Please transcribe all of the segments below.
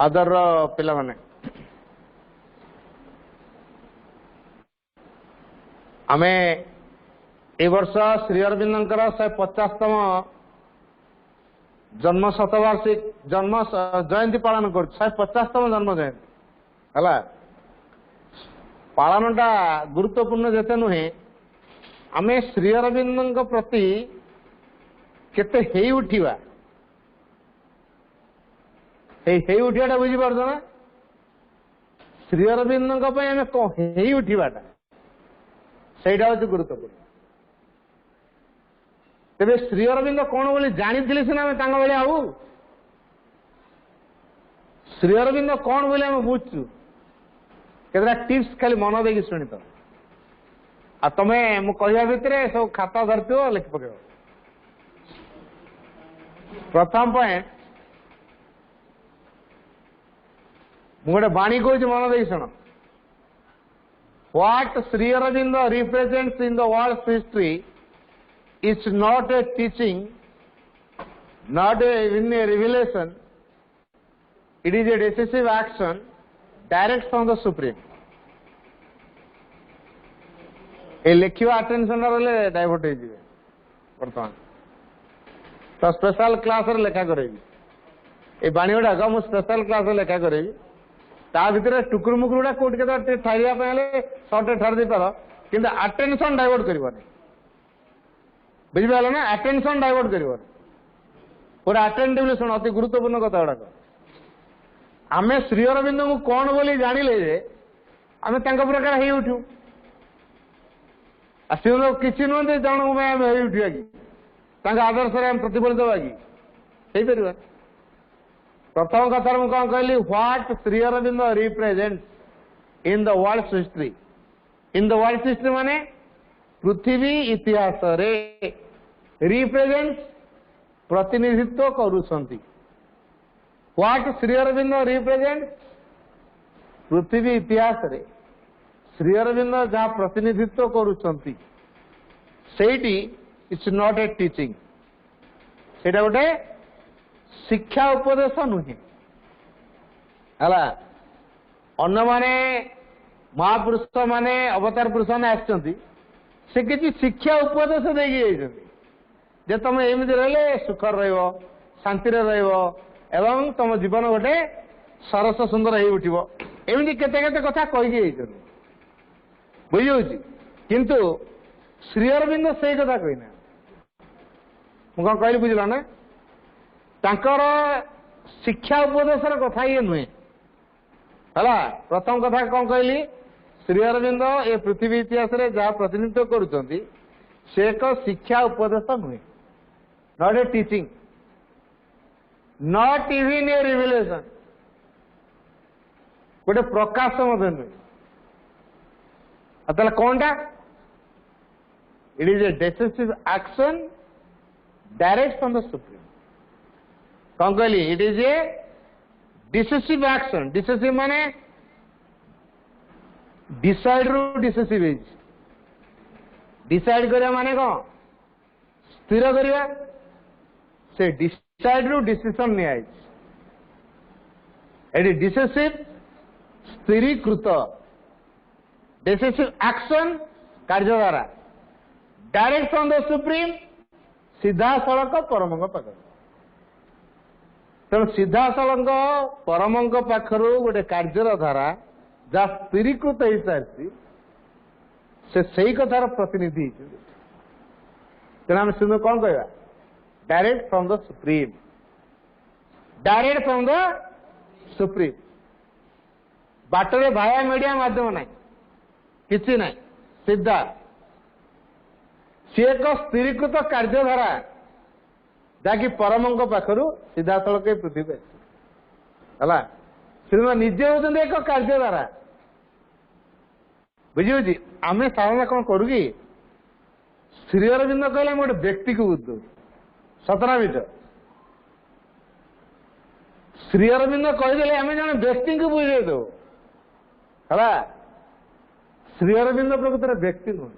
आदर पिला माने आमे ए वर्ष श्री अरविंदर 150तम जन्म शतवार्षिक जन्म जयंती पालन कर 150तम जन्म जयंती है पालनटा गुरुत्वपूर्ण जेते नुहे आमे श्री अरविंदर प्रति केते हेई उठिबा हेई उठियाटा बुझी पारछ ना श्री अरविंदर पे आमे को हेई उठिबाटा सेटा हूँ गुरुत्वपूर्ण तेरे श्री अरविंद कौन बोली जानी सीना भाई आउ श्री अरविंद कौन बोली आम बुझु केतटा टिप्स खाली मन देकी शुणी तो आ तमें मु कहवा भितर सब खाता धरती लिखि पक प्रथम पॉइंट मु गोटे बाणी कहूँ मन देकी शुण What Sri Aurobindo represents in the world's history is not a teaching, not even a revelation. It is a decisive action direct from the Supreme. A lecture attention रले डाइवर्ट हो जिवे वर्तमान तो स्पेशल क्लास रे लेखा करेबी ए बाणी गुडा मु special class रे लेखा करेबी ता भितर टुकुर मुकुर गुड़ा कोट के ठारिया सर्टे ठार दे पार कि अटेंशन डाइवर्ट कर बुझिपाल ना अटेंशन डाइवर्ट कर पूरा अटेंटिवली शुण अति गुरुत्वपूर्ण कथा गुड़ाक आम श्री अरविंद को कौन बोली जानिले जे आम प्रकार हो उठू श्रीअरविंद किसी नुहत जन उठा कि आदर्श प्रतिफल दवा कि पार प्रथम कथार मु कौन कहली what Shri Aurobindo represents in the world history in the world history माने पृथ्वी इतिहास रे रिप्रेजेंट्स प्रतिनिधित्व करुछंती व्हाट श्री अरविंद रिप्रेजेंट्स पृथ्वी इतिहास रे श्री अरविंद जहाँ प्रतिनिधित्व करुछंती सेठी इट्स नॉट ए टीचिंग सेटा गोटे शिक्षा उपदेश नुहे है अन्न माने महापुरुष माने अवतार पुरुष मैंने आसि किसी शिक्षा उपदेश देखिए तुम एमती रही सुख शांति एवं तुम जीवन गोटे सरस सुंदर हो उठो एमती केते कथा कही बुझी किंतु श्री अरविंद से कथा कहना मु कौन कहली बुझल ना तांकर शिक्षा उपदेशर कथा ये नुहे है प्रथम कथा कौन कहली श्री अरविंद ए पृथ्वी इतिहास रे जहाँ प्रतिनिधित्व करुछंती से एक शिक्षा उपदेश नुहे not a teaching not even a revelation गोटे प्रकाश नुहे ताले कौनटा it is a decisive action direct from the supreme कौन कहली it is a decisive action decisive माने डिसाइड रु डिसिसिव डिसाइड करिया माने कौन स्थिर करिया से डिसाइड रु डिसीजन निया एटी डिसिसिव स्थिरीकृत डिसिसिव एक्शन कार्य द्वारा डायरेक्ट फ्रॉम द सुप्रीम सीधा सड़क परमंग पाखर तेणु सीधा सड़क परमंग पाखर गोटे कार्यर धारा जहाँ स्थिरीकृत हो सारी से कथार प्रतिनिधि तेना आम सिंह कौन कह direct from the supreme direct from the supreme बाटरे भाया मीडिया माध्यम ना किसी ना सीधा सी एक स्थिरीकृत कार्यधारा जहाँकि परमंग पाखर सीधा सड़क पृथ्वी है श्रीमान निजे होते एक कार्यधारा बुझी आम साधारण कौन करू कि श्री अरविंद कहले गोटे व्यक्ति को बुझ दौ सतना मिट श्री अरविंद कहीदे आम जन व्यक्ति को बुझे दो है श्री अरविंद प्रकृत व्यक्ति नुह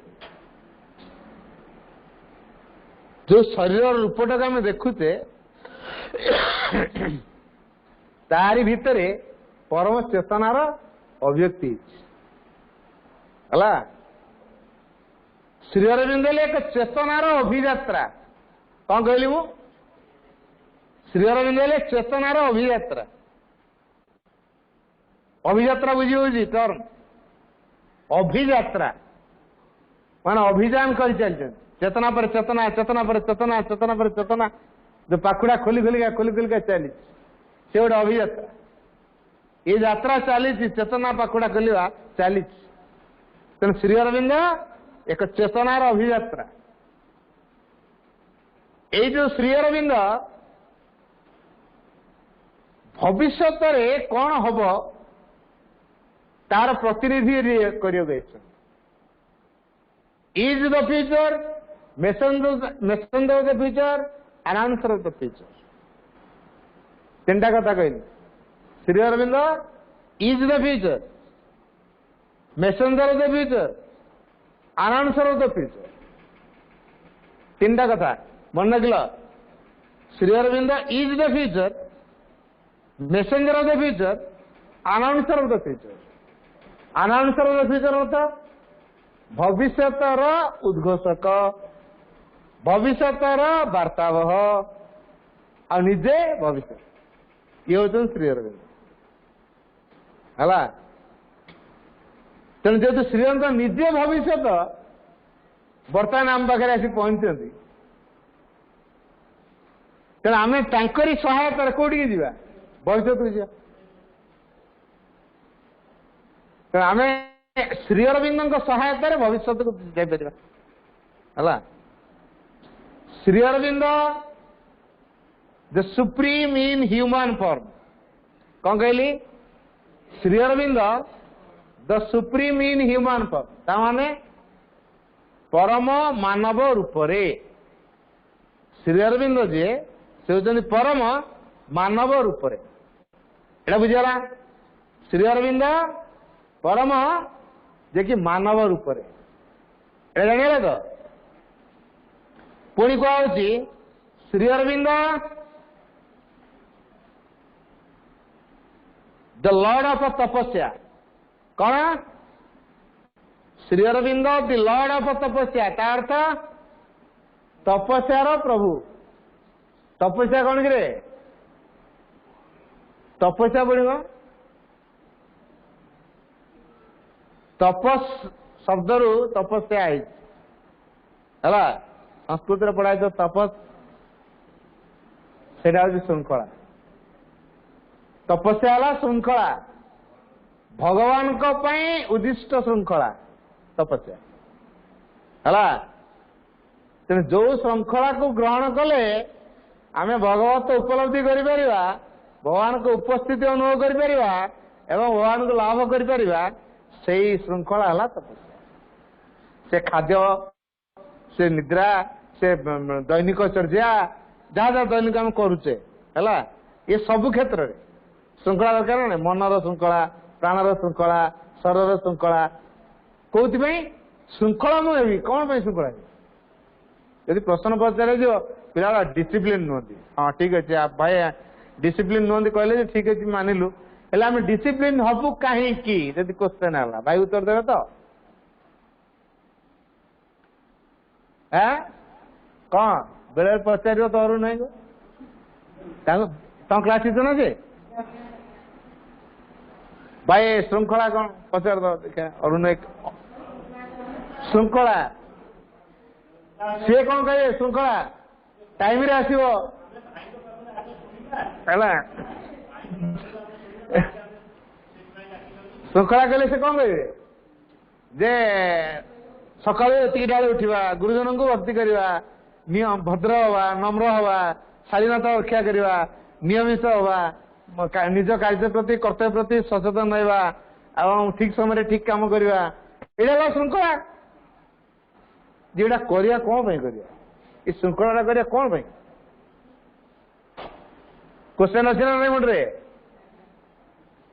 जो शरीर रूपटा आम देखुचे तारी भितरे परम चेतनार अभिव्यक्ति है। श्री अरविंद एक चेतनार अभियात्रा कौन कहली मु श्री अरविंद चेतनार अभियात्रा अभियात्रा बुझी बुझी टर्म अभियात्रा मान अभियान कर चलते चेतना पर चेतना चेतना पर चेतना चेतना पर चेतना जो पाखुड़ा खोली खोलिका चली से गोटे अभियात्रा ये यात्रा चली चेतना पाखुड़ा खोलिया चली तेणु श्री अरविंद एक चेतनार अभियात्रा ये जो श्री अरविंद भविष्य कौन हम तार प्रतिनिधि कर is the future messenger of the future announcer of the future तीन कथा कहली Shri Aurobindo is the future messenger of the future announcer of the future तीन कथा मन रखल Shri Aurobindo is the future messenger of the future announcer of the future announcer of the future मतलब भविष्यतर उद्घोषक भविष्यतर वार्तावह आ निजे भविष्य ये हूँ श्री अरविंद है तेणु जेहतु श्री अरविंद निजे भविष्य बर्तमान आम पाखे आसी पहुंचती तेणु आम तांकरी सहायतार कौटी जी भविष्य को जा तेणु आम श्री अरविंद सहायतार भविष्य को जापर है Shri Aurobindo the supreme in human form कौन कहली Shri Aurobindo the supreme in human form ताने परम मानव रूप रे श्री अरविंद जी से होती परम मानव रूप रे एटा बुझीगला श्री अरविंद परम जे कि मानव रूप रे एटा जानिले तो पुणी कह Shri Aurobindo the lord of tapasya कौन Shri Aurobindo the lord of tapasya ता अर्थ तपस्यार प्रभु तपस्या कौन कि तपस्या पड़ेगा तपस शब्द रु तपस्या है संस्कृत पढ़ाई तो तपस से श्रृंखला तपस्या है श्रृंखला भगवान को पई उद्दिष्ट श्रृंखला तपस्या है तेणु जो श्रृंखला को ग्रहण कले आम भगवत उपलब्धि कर भगवान को उपस्थिति अनुभव कर भगवान को लाभ कर श्रृंखला है तपस्या से खाद्य से निद्रा से दैनिक चर्या जहाँ जहाँ दैनिक आम करुचे है ये सबु क्षेत्र में श्रृंखला दरकार ना मनर श्रृंखला प्राणर श्रृंखला शरीर श्रृंखला कौन श्रृंखला मुझे कौन श्रृंखला यदि प्रश्न पचारे पिला डिसिप्लिन नुहति हाँ ठीक अच्छे आप भाई डिसिप्लिन नुहति कहले ठीक अच्छे मानिलु हेल्ला आम डिसिप्लिन हबु कहीं क्वेश्चन है भाई उत्तर देवे तो कौन बेले पचार तो अरु नहीं तुम क्लास टीचर ना जे भाई श्रृंखला कौन पचार दो देखा अरुण एक श्रृंखला सी कौन कहे श्रृंखला टाइम रे आसीबो श्रृंखला कहले से कौन कहे जे सकाଳେ ଏତିକିଟା ବେଳେ ଉଠିବା ଗୁରୁଜନଙ୍କୁ ଭକ୍ତି କରିବା ଭଦ୍ର ହବା ନମ୍ର ହବା ଶାଳୀନତା ରକ୍ଷା କରିବା ନିୟମିତ ହବା ନିଜ କାର୍ଯ୍ୟ ପ୍ରତି କର୍ତ୍ତବ୍ୟ ପ୍ରତି ସଚେତନ ରହିବା ଏବଂ ଠିକ ସମୟରେ ଠିକ କାମ କରିବା ଏଇଟା ହେଲା ଶୃଙ୍ଖଳା ଯେଟା କରିବା କଣ ପାଇଁ କରିବା ଏ ଶୃଙ୍ଖଳାଟା କରିବା କଣ ପାଇଁ क्वेश्चन अच्छे ना नहीं मुंडे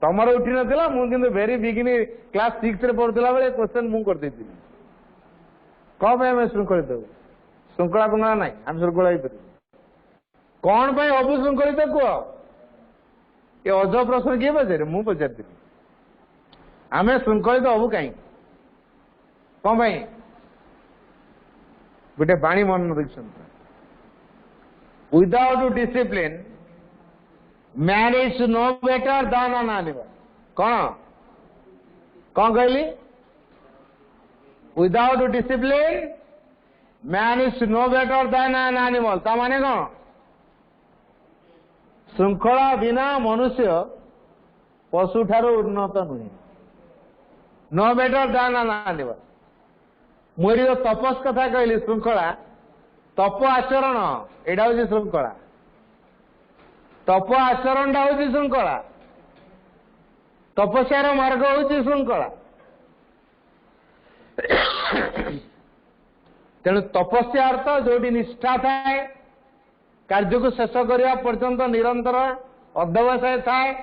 तमर उठी नाला मुझे भेरी बिगिनी क्लास 6 रे पढ़ुला बेले क्वेश्चन मुझे करदे कौन पे आम श्रृंखलित हो श्रृंखला पंखला ना आम श्रृंखला कौन पे हबु श्रृंखलित कह ये अजब प्रश्न किए पचारे मु पचारि आम श्रृंखलित हबु कहीं कौन भाई गोटे बाणी मन देखते without discipline man is no better than an animal कौन कौन कहली without discipline man is no better than an animal ता माने कौन श्रृंखला बिना मनुष्य पशु ठारू उन्नत नुहे no better than an animal मुझे जो तपस कथा कहली श्रृंखला तप आचरण एटा हूँ श्रृंखला तप आचरण टा हूँ श्रृंखला तपस्यार मार्ग हूँ श्रृंखला तेणु तपस्या अर्थ जो निष्ठा थाए कार्य को शेष करने पर्यंत निरंतर अध्यवसाय थाए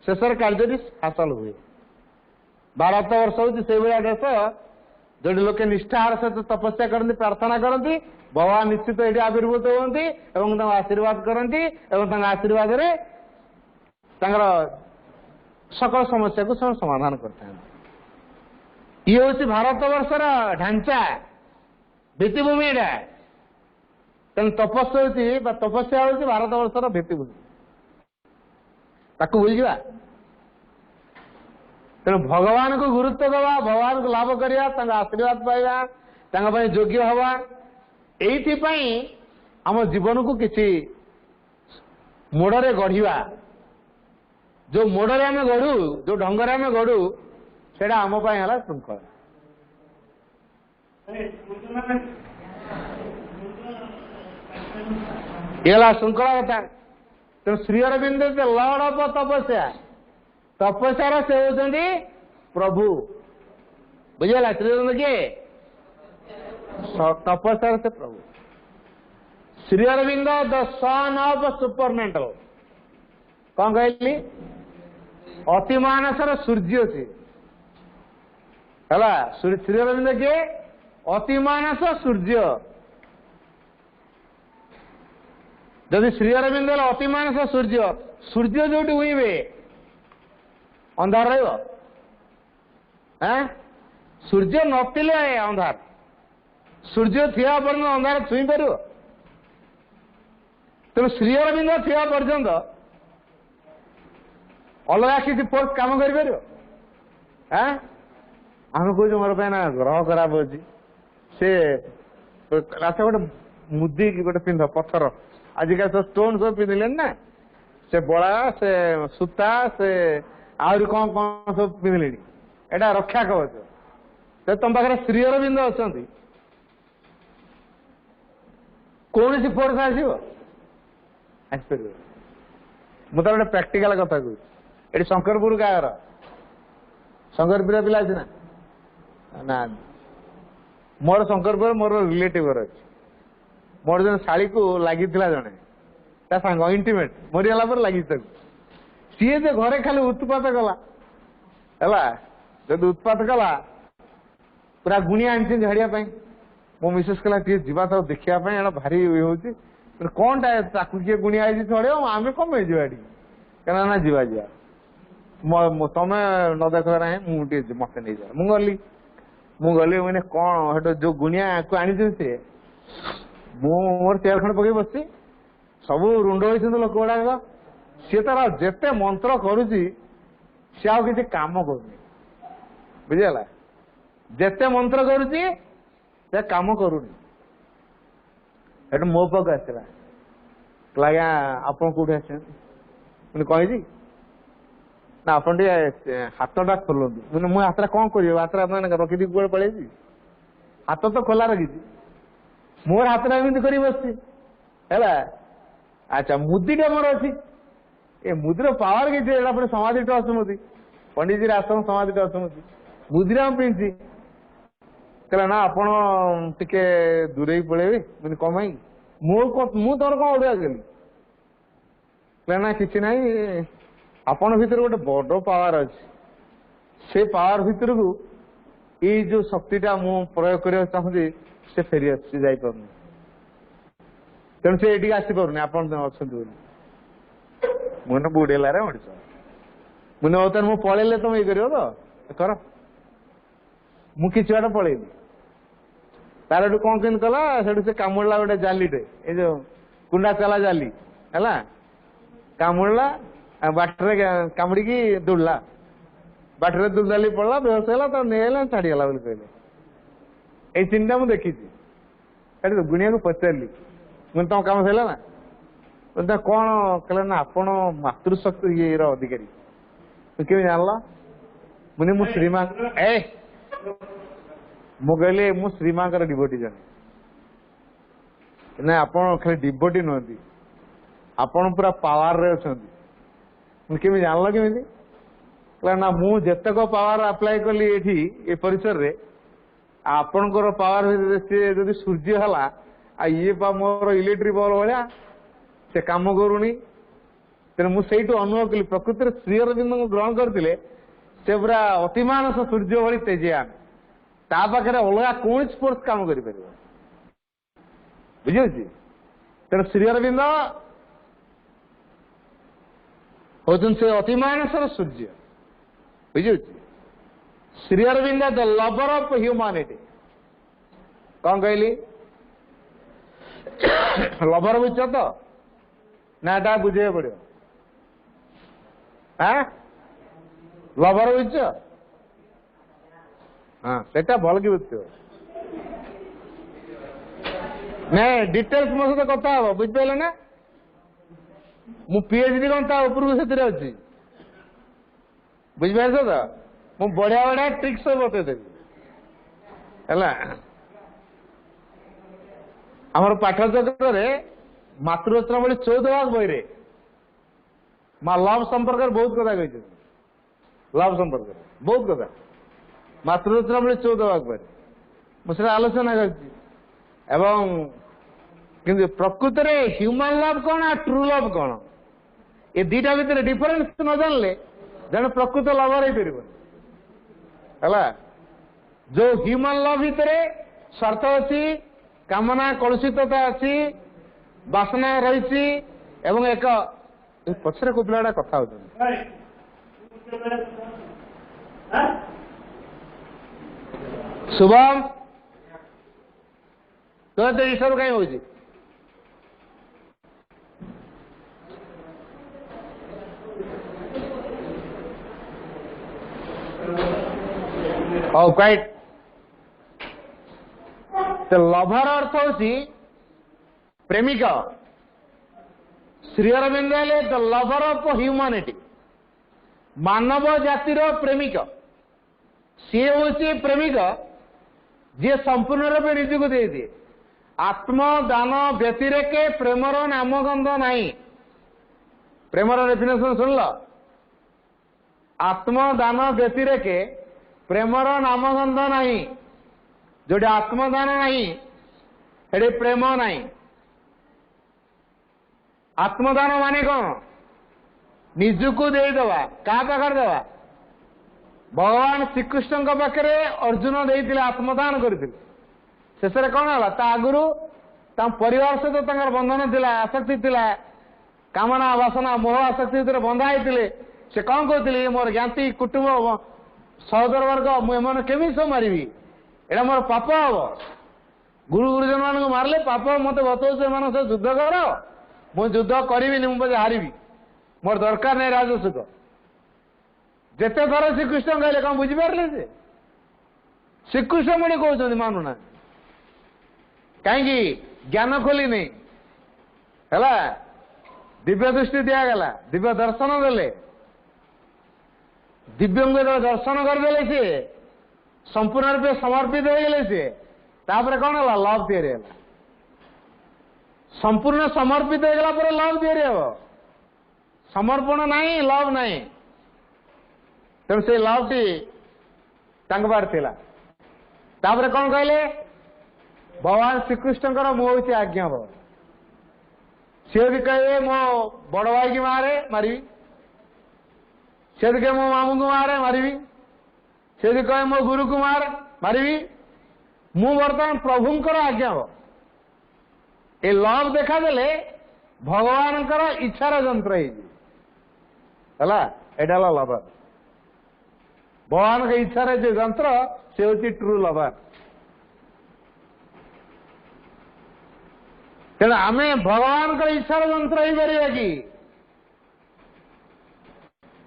शेष कार्य हासिल हुए भारत वर्ष हूँ से भाया देश जो लोके निष्ठार सहित तपस्या करती प्रार्थना करती भगवान निश्चित ये आविर्भूत होती आशीर्वाद करती आशीर्वाद सकल समस्या को समाधान करते हैं ये हूँ भारत वर्षर ढांचा भित्तिभूमि तेणु तपस्या हूँ भारत वर्षर भित्तिभूमि ताकू भूल जा तेणु भगवान को गुरुत्व दवा भगवान को लाभ करवा आशीर्वाद पाइबा योग्य हवा एइथिपाई आम जीवन को किसी मोड़े गढ़ा जो मोड़े आम गढ़ू जो ढंगर आम गढ़ू से आम श्रृंखला ये श्रृंखला कथा तेणु श्री अरविंद लॉर्ड ऑफ तपस्या तपस्यार से होती प्रभु बुझेगा श्री अरविंद किए तपस्यार से प्रभु Shri Aurobindo the sun of supermental कौन कहली अति मानसर सूर्य से है श्री अरविंद के अति मानस सूर्य जदि श्री अरविंद अति मानस सूर्य सूर्य जो हुए अंधार रहा सूर्य नथिले अंधार सूर्य थिया पर्यंत अंधार छुई पार तेणु श्री अरविंद थिया पर्यंत अलग किसी फोर्स काम कर आम कह मोर ग्रह खराब अच्छी से गोटे मुदी की गोटे पिंध पत्थर आजिका सब स्टोन सब पिंधले ना से बड़ा से सूता से आहरी कौन कौन सब पिंधले एटा रक्षा कवच तुम पाखे श्री अरविंद अच्छा कौन सी फोर्स आसो आसपर मुझे गोटे प्राक्टिकाल कथा कहूँ ये शंकरपुर गाँव शंकरपुर पिला अच्छी ना मोर शंकरपुर मोर रिलेटिव अच्छी मोर जो शाड़ी को लगी जड़े ता सांग इंटीमेट मरीगला पर लगी सी जो घरे खाली उत्पात कला जब उत्पात कला पूरा गुणिया आनी झाड़िया मो मिसेस कहला टे जीवा तो देखा भारी ये हूँ कौन टा किए गुणिया आई छड़े आम कम कहना ना जीवा जीवा तमें न देख मुझे मत नहीं जा मुझे मैंने कौन जो गुणिया को आनी सी मोर चेयर खंड पकई बस सब रुंड होती लोक गुड़ाक सी तार जिते मंत्र करुच्ची सी आ कि कम कर बुझीगला जिते मंत्र करुच्ची से कम करूनी मो पाक आसला आज्ञा आप कौट आस कही ना आप हाथटा खोलु मैंने मुझे हाथ कौन कर हाथ रखी कौन पड़े हाथ तो खोला रखी मोर हाथ एमती कर बस अच्छा मुदीटा मोर अच्छी ए मुदीर पावर किसी पुणी समाधि ट्रस्ट मुदी पंडित जी आश्रम समाधि ट्रस्ट मुदी मुदीरा पिंधि कहला ना आपण टिके दूरे पड़े मैंने कमाई मु तोर कौन ओडिया कली कहला ना किसी ना आपण भीतर गोटे बड़ पावर अच्छी से पावर भीतर को ये जो शक्तिटा मु प्रयोग करने चाहूँगी से फेरी आसपार तेणु से ये आसपार आप मुझे बुड़ेला रे मଣିଷ मुझे बता मु पलैले तुम ये कर कर मु कि पलैली तार कौन केन कला से कामुड़ा गोटे जालीटे ये जो कुंडा चला जाली है कामुड़ा बाटर कामुड़ी दौड़ला बाटर दुलदाली पड़ा बेहोश है तो नहीं छाड़ीगला बोली कहले ये सीन टा मुझे देखी गुणिया को पचारि मुझे तुम कम सर ना कौन कहला ना आपण मातृशक्ति ये अधिकारी तुम जानल मुझे मु श्रीमा ए मुझे मु श्रीमा डिवोटी जन ना आप खाली डिवोटी नुहति आपण पूरा पावर रे अच्छा केमी जानल केमी ना मु जेतक पावर अप्लाई कली ये परिसर रे आपणकर पावर जदि सूर्य है ये मोर इलेक्ट्रिक बल्ब भाया से कम करूनी तेना मुझे अनुभव कली प्रकृति श्री अरविंद को ग्रहण करते से पूरा अतिमानस सूर्य भाई तेजियान ता पाखे अलग कौन स्पोर्ट्स काम कर बुझे तेना श्री अरविंद होते से अतिमानसर सूर्य बुझे Shri Aurobindo the lover of humanity कौन कहली लवर बुझ तो ना टा बुझे पड़ो लवर बुझ हाँ सेटा भल कि बुझ नहीं डिटेल्स मो सहित कथा हम बुझिपारे ना मु पीएचडी कौन ता उपरକୁ ସେଥିରେ ଅଛି बुझिपारे तो मु बढ़िया बढ़िया ट्रिक्स सब बतईदेवी है आमर पाठचक्र मातृरत्न भली 14 बही रे माँ लव संपर्क बहुत कथा कही लव संपर्क बहुत कथा मातृरत्न भली 14 बही मुझे आलोचना कर प्रकृत में ह्यूमन लव कौन आ ट्रू लव कौन ये दीटा भितर डिफरेन्स न जानले जन प्रकृत लवर है जो ह्यूमन लव भितर स्वार्थ अच्छी कामना कलुषितता अच्छी बासना रही एवं एक पछरे को पिलाटा कथा हो शुभम तो ये सब कहीं हो क्वाइट तो लभर अर्थ होची प्रेमिका Shri Aurobindo the lover of humanity मानव जातिर प्रेमिका सी हूँ प्रेमिका जी संपूर्ण रूप निजी दे दिए आत्मदान व्यतिरेके प्रेमर नामगंध नहीं प्रेमर डेफिनेशन सुनल आत्मदान व्यतिरेके प्रेमर नामगंध नहीं जोटे आत्मदान नहीं हेडे प्रेम नहीं आत्मदान माने कौन निजुको देवा क्या पाखे देवा भगवान श्रीकृष्ण पाखे अर्जुन देते आत्मदान करते शेष कौन है आगुरी परिवार सहित बंधन थिला आसक्ति थिला कामना वासना मोह आसक्ति बंधा होते से कौन कहते मोर ज्ञाति कुटुंब सहोदर वर्ग मुझे केमी सब मारि एटा मोर पाप हम गुरु गुरुजन मान मारे पाप मत बतौच से युद्ध कर मुझे युद्ध करी मुझे हारि मोर दरकार नहीं राजसुख जिते थर श्रीकृष्ण कहले कौन बुझिपारे से श्रीकृष्ण मुझे कहते मानुना कहीं ज्ञान खोली नहीं है दिव्य दृष्टि दिगला दिव्य दर्शन देले दिव्यंग दर्शन करदे सी संपूर्ण रूप समर्पित हो गले सी तापर कौन है लव तैयारी है संपूर्ण समर्पित हो गला पर लव तैयारी हम समर्पण नहीं लव नहीं तेणु से लव टी बार थिला तापर कौन कहले भगवान श्रीकृष्ण मो हूँ आज्ञा भव सी भी कहे मो बड़ भाई की मारे मारि से कहे मो मामू को मारे मारि से कहे मो गुरु को मारि मु बर्तमान प्रभुंकर आज्ञा हो ए लव देखा देले भगवान इच्छार जंत्र है है एटा लवर भगवान के इच्छा जो यंत्र से हूँ ट्रू लवर तेणु आम भगवान का इच्छार यंत्र ही पार कि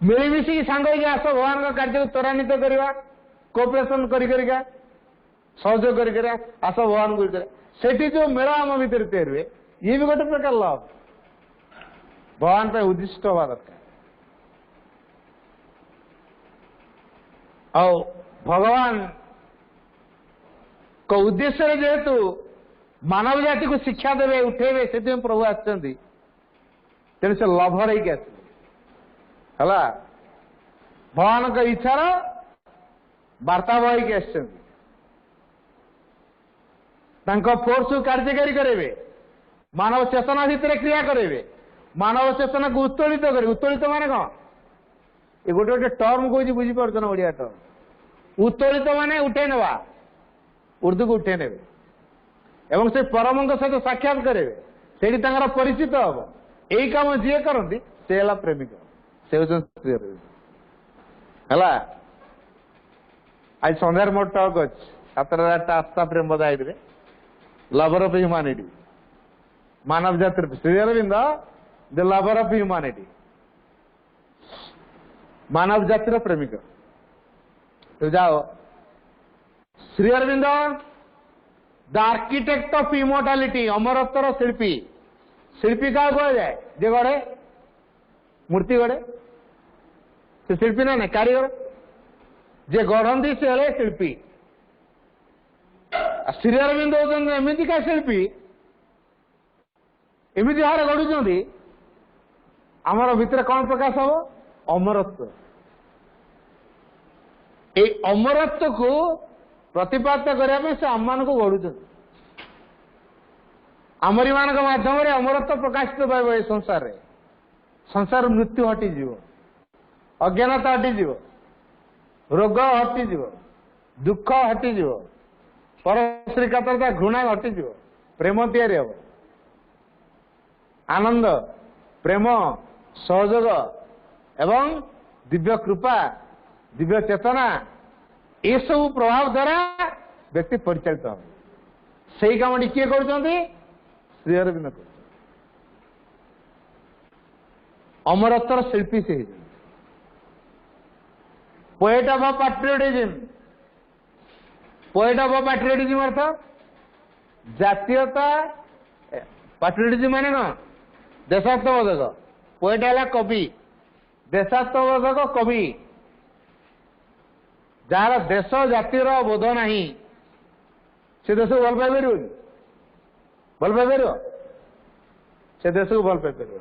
मिलमिशिकी सांग आस भगवान का कार्य त्वरान्वित करवा कोऑपरेशन करिका सहयोग कर आस भगवान को सेठी जो मेल आम भर तैयार हुए ये भी गोटे प्रकार लव भगवान पर उद्दिष्ट हवा दरकार आ भगवान को उद्देश्य जेहेतु मानव जाति को शिक्षा देवे उठेबे से प्रभु आसुच्च तेणु से लभर है भगवान का इच्छार वार्ता बहक फोर्स को कार्यकारी करेंगे मानव चेतना भितर क्रिया करेंगे मानव चेतना को उत्तोलित करेंगे उत्तोलित माने कौन ये गोटे गोटे टर्म कौन बुझीपार ना ओडिया टर्म उत्तोलित माने उठे नेवा उर्दू को उठे नेबे एवं से परम सहित साक्षात करेंगे से परिचित हम यही कम जी करती से है प्रेमिक से है आज सन्धार मोर टॉक अच्छे आस्था प्रेम बदाई लवर ऑफ ह्यूमैनिटी मानव जाति Shri Aurobindo the lover of humanity मानव जातिर प्रेमिक तो जाओ Shri Aurobindo the architect of immortality अमरत्वर शिल्पी शिल्पी क्या कह जाए जे गढ़े मूर्ति गढ़े से शिल्पी ना कारीगर जे गढ़ती से हेले शिल्पी श्री अरविंद होती एमती का शिल्पी एमती भाव गढ़ुंट आमर भितर कौन प्रकाश हम अमरत्व ये अमरत्व को प्रतिपादित करने से आम मान को गढ़ुं आमरी मान मध्यम अमरत्व प्रकाशित पाइब ये संसार रे संसार मृत्यु हटिज अज्ञानता हटिज रोग हटिज दुख हटिज परश्रीकातरता घृणा हटिज प्रेम तैयारी हम आनंद प्रेम सहयोग एवं दिव्य कृपा दिव्य चेतना ये सब प्रभाव द्वारा व्यक्ति परिचालित हो से काम किए कर श्री अरविंद अमरत्वर शिल्पी से poet of patriotism poet of patriotism अर्थ जातीयता पैट्रियोटिज्म माने कौन देशात्मबोधक पोएट है कवि देशात्मबोधक कवि जार देश जातिर बोध नहीं से देश को भल पाई भल पाई से देश को भल पाई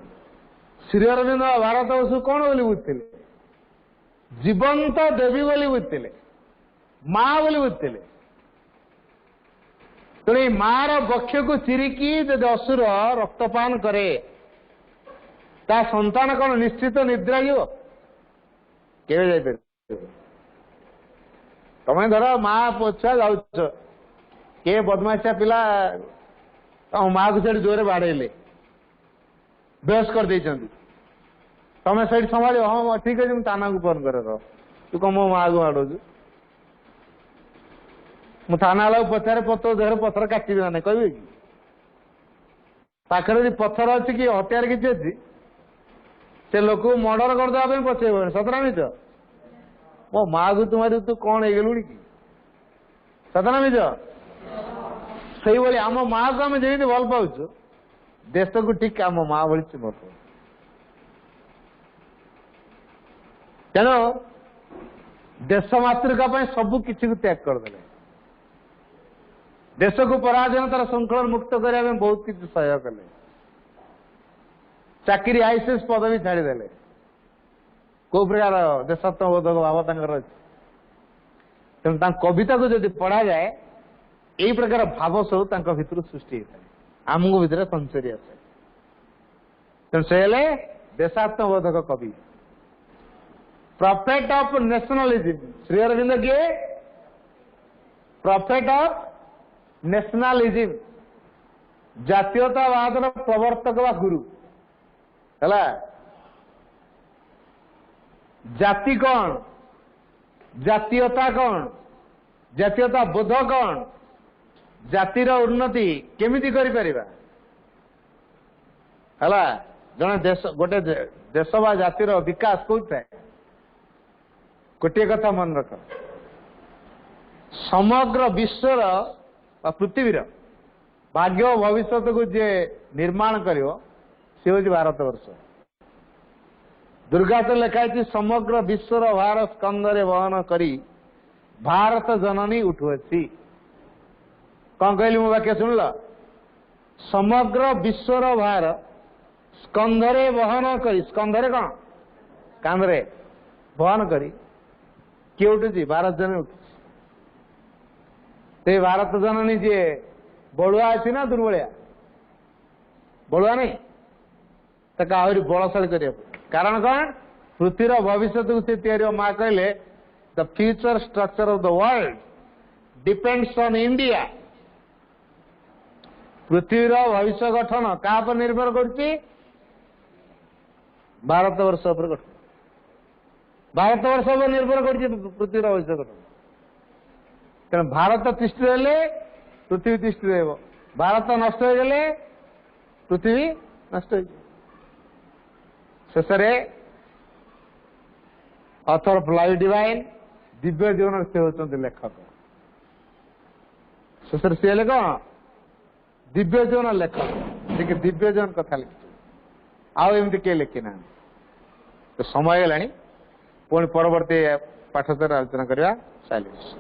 श्री अरविंद भारत वर्ष कौन बोली बुझते जीवंत देवी बोली बुझते माँ बोली बुझते तेणु मार बक्ष को चिरिकी जब असुर रक्तपान करे ता संतान कौन निश्चित निद्रा के तुम्हें धर माँ छुआ जाऊ किए बदमाशिया पिला माँ को से जोरे बाड़ेले बेहस कर तमें से संभाल हाँ ठीक है थाना को फोन कर तू कौन मो माँ को बाड़ू मु थाना वाला पचारे पत्र देह पथर काटि ना कह पाखे पथर अच्छी कि हथियार किसी अच्छी से लोक मर्डर करदे पचेब सतना मिच मो माँ को तुम्हारी तू कौन हो गलुणी कि सतना मिच से भाई आम माँ को आम जमी भल पाचु देश को ठीक आम माँ भाई चुमत तेणु देश मातृका सबू किसी को त्याग करदे देश को पराधीनतार श्रृंखला मुक्त करने बहुत किसी सहयोग कले चाकरी आईसीएस पदवी छाड़देले कौ प्रकार देशात्मबोधक भाव तेणु कविता को जब पढ़ा जाए यही प्रकार भाव सब भितर सृष्टि होता है आमको भितर संचरी आसे तेणु से देशात्मबोधक कवि prophet of nationalism Shri Aurobindo किए प्रॉफेट ऑफ नेशनलिज्म जातीयतावाद प्रवर्तक व गुरु है जाति कौन, जातीयता कौन, जातीयता बोध कौन, जातिर उन्नति केमिति करि परिबा हला जने देश गोटे देश बा जातिर विकास कोइଥାଏ गोटे कथा मन रख समग्र विश्वर पृथ्वीर भाग्य भविष्य को जे निर्माण करियो से होची भारत वर्ष दुर्गा तो लिखाई समग्र विश्वर भार स्कंदरे वहन करी भारत जननी उठुअछि कौन कहली मो वाक्य सुनल समग्र विश्वर भार स्कंधरे वहन करी स्कंधरे कौन कांधरे वहन करी किए उठुची भारत जननी उठुची ते भारत जननी जी बड़ुआ अच्छी ना दुर्बलिया बड़ुआ नहीं तक आहरी बलशाली कर कारण कौन पृथ्वीर भविष्य को से तैयारी माँ कहले the future structure of the world depends on India पृथ्वीर भविष्य गठन क्या पर निर्भर कर भारत वर्ष पर गठन भारत वर्ष पर निर्भर कर पृथ्वीर भविष्य गठन तेणु भारत तिष्ठि रहे पृथ्वी तिष्ठि रह भारत नष्ट हो गले पृथ्वी नष्ट हो शेष author of life divine Divya जीवन से होती लेखक शेष सी हेले कौन दिव्य जीवन लेखक देखिए दिव्य जीवन कथा लिखी आमती किए लिखी ना तो समय है पुणी परवर्ती पाठतर आलोचना करवा साइलेंस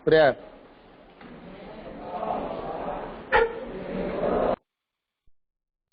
प्रेयर